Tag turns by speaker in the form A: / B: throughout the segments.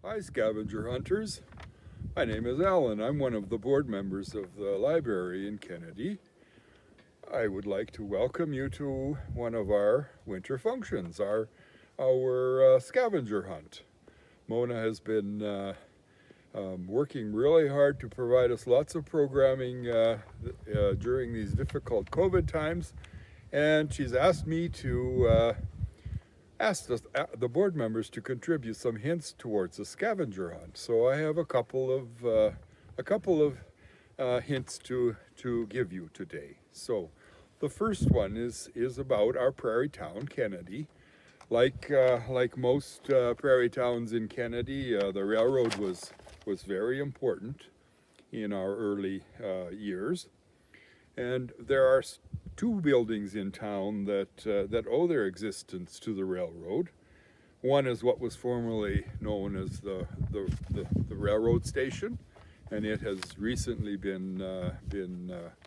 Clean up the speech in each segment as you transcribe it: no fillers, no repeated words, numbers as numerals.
A: Hi, scavenger hunters. My name is Alan. I'm one of the board members of the library in Kennedy. I would like to welcome you to one of our winter functions, our scavenger hunt. Mona has been working really hard to provide us lots of programming during these difficult COVID times, and she's asked me to asked the board members to contribute some hints towards a scavenger hunt. So I have a couple of hints to give you today. So the first one is about our prairie town, Kennedy. Like most prairie towns in Kennedy, the railroad was very important in our early years, and there are two buildings in town that owe their existence to the railroad. One is what was formerly known as the railroad station, and it has recently been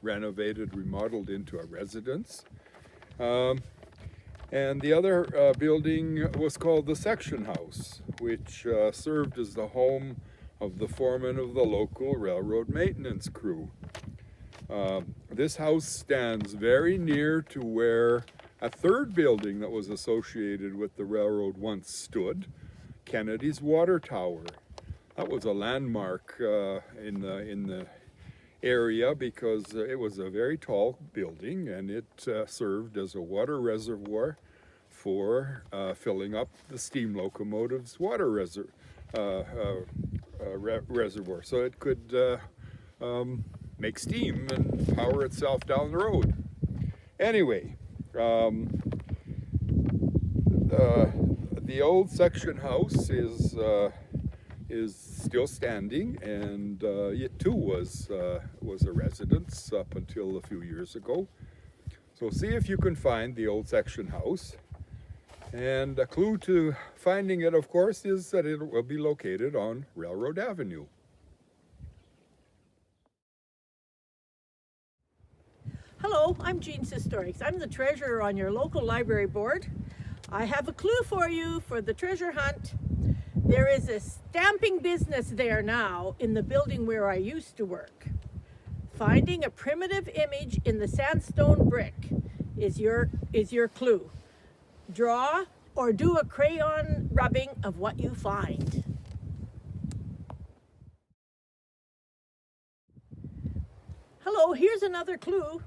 A: renovated, remodeled into a residence. And the other building was called the section house, which served as the home of the foreman of the local railroad maintenance crew. This house stands very near to where a third building that was associated with the railroad once stood, Kennedy's water tower. That was a landmark in the area because it was a very tall building, and it served as a water reservoir for filling up the steam locomotive's water reservoir. So it could make steam and power itself down the road. Anyway, the old section house is still standing, and it too was a residence up until a few years ago. So see if you can find the old section house. And a clue to finding it, of course, is that it will be located on Railroad Avenue.
B: Hello, I'm Jean Sistorix. I'm the treasurer on your local library board. I have a clue for you for the treasure hunt. There is a stamping business there now in the building where I used to work. Finding a primitive image in the sandstone brick is your clue. Draw or do a crayon rubbing of what you find. Hello, here's another clue.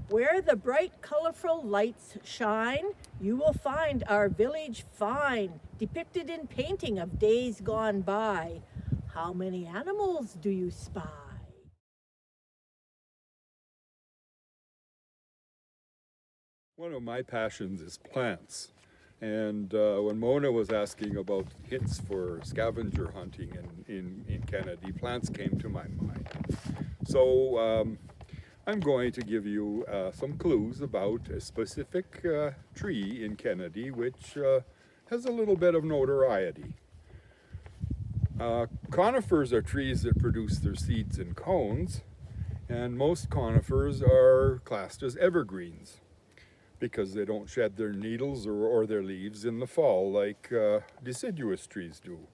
B: Where the bright, colorful lights shine, you will find our village fine, depicted in painting of days gone by. How many animals do you spy?
A: One of my passions is plants. And when Mona was asking about hints for scavenger hunting in Kennedy, plants came to my mind. So I'm going to give you some clues about a specific tree in Kennedy which has a little bit of notoriety. Conifers are trees that produce their seeds in cones, and most conifers are classed as evergreens because they don't shed their needles or their leaves in the fall like deciduous trees do.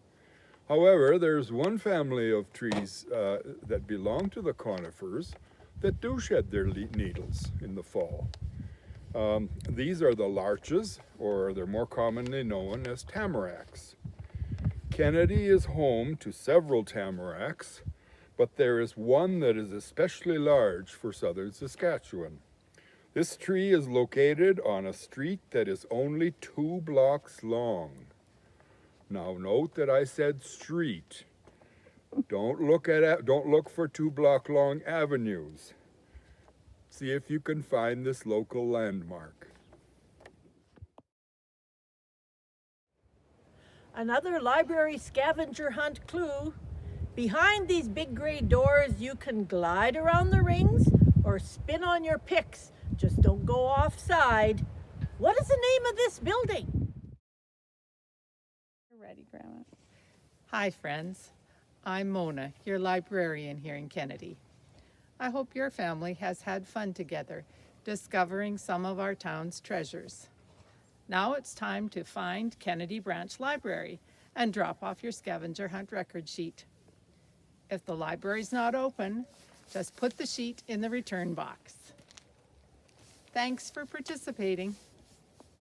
A: However, there's one family of trees that belong to the conifers that do shed their needles in the fall. These are the larches, or they're more commonly known as tamaracks. Kennedy is home to several tamaracks, but there is one that is especially large for southern Saskatchewan. This tree is located on a street that is only 2 blocks long. Now note that I said street. Don't look for 2 block long avenues. See if you can find this local landmark.
B: Another library scavenger hunt clue. Behind these big gray doors, you can glide around the rings or spin on your picks. Just don't go offside. What is the name of this building?
C: You're ready, Grandma. Hi, friends. I'm Mona, your librarian here in Kennedy. I hope your family has had fun together, discovering some of our town's treasures. Now it's time to find Kennedy Branch Library and drop off your scavenger hunt record sheet. If the library's not open, just put the sheet in the return box. Thanks for participating.